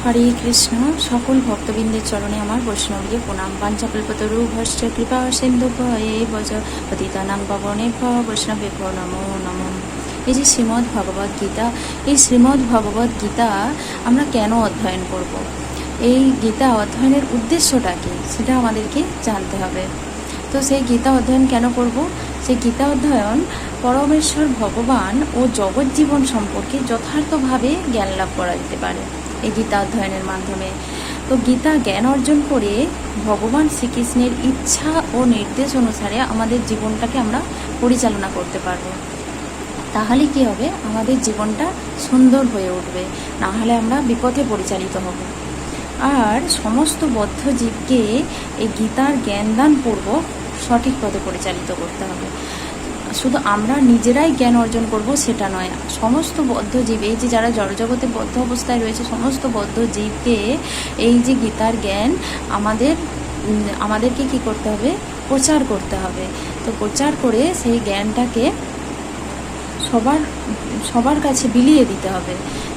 হরে কৃষ্ণ। সকল ভক্তবৃন্দের চরণে আমার বৈষ্ণবীকে প্রণাম। বাঞ্ছাকল্পতরু ভস্য কৃপা সিন্ধু ভয়ে বজ পতিতানাং পাবনেভ্য বৈষ্ণবেভ্য নমো নমঃ। এই যে শ্রীমদ্ ভগবদ গীতা, এই শ্রীমদ্ ভগবদ গীতা আমরা কেন অধ্যয়ন করব? এই গীতা অধ্যয়নের উদ্দেশ্যটা কী সেটা আমাদেরকে জানতে হবে। তো সেই গীতা অধ্যয়ন কেন করব? সেই গীতা অধ্যয়ন পরমেশ্বর ভগবান ও জগৎ জীবন সম্পর্কে যথার্থভাবে জ্ঞান লাভ করা যেতে পারে এই গীতা অধ্যয়নের মাধ্যমে। তো গীতা জ্ঞান অর্জন করে ভগবান শ্রীকৃষ্ণের ইচ্ছা ও নির্দেশ অনুসারে আমাদের জীবনটাকে আমরা পরিচালনা করতে পারবো। তাহলে কি হবে? আমাদের জীবনটা সুন্দর হয়ে উঠবে, না হলে আমরা বিপথে পরিচালিত হব। আর সমস্ত বদ্ধ জীবকে এই গীতার জ্ঞানদান পূর্বক সঠিক পথে পরিচালিত করতে হবে। শুধু আমরা নিজেরাই জ্ঞান অর্জন করব সেটা নয়, সমস্ত বদ্ধ জীব, এই যে যারা জড়জগতে বদ্ধ অবস্থায় রয়েছে সমস্ত বদ্ধ জীবকে এই যে গীতার জ্ঞান আমাদেরকে কি করতে হবে? প্রচার করতে হবে। তো প্রচার করে সেই জ্ঞানটাকে সবার কাছে বিলিয়ে দিতে হবে।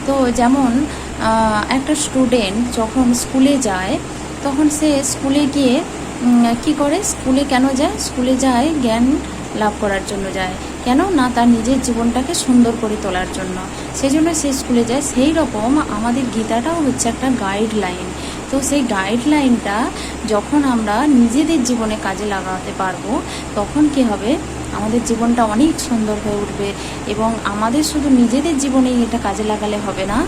তো যেমন একটা স্টুডেন্ট যখন স্কুলে যায়, তখন সে স্কুলে গিয়ে কি করে? স্কুলে কেন যায়? স্কুলে যায় জ্ঞান লাভ করার জন্য যায়। কেন না? তার নিজের জীবনটাকে সুন্দর করে তোলার জন্য, সেই জন্য সে স্কুলে যায়। সেই রকম আমাদের গীতাটাও হচ্ছে একটা গাইডলাইন। তো সেই গাইডলাইনটা যখন আমরা নিজেদের জীবনে কাজে লাগাতে পারবো, তখন কি হবে? আমাদের জীবনটা অনেক সুন্দর হয়ে উঠবে। এবং আমাদের শুধু নিজেদের জীবনেই এটা কাজে লাগালে হবে না,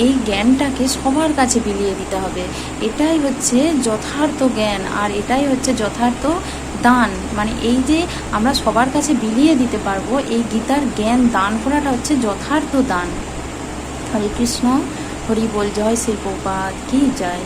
এই জ্ঞানটাকে সবার কাছে বিলিয়ে দিতে হবে। এটাই হচ্ছে যথার্থ জ্ঞান, আর এটাই হচ্ছে যথার্থ দান। মানে এই যে আমরা সবার কাছে বিলিয়ে দিতে পারবো, এই গীতার জ্ঞান দান করাটা হচ্ছে যথার্থ দান। হরে কৃষ্ণ, হরি বল। জয় শ্রী প্রভুপাদ কি জয়।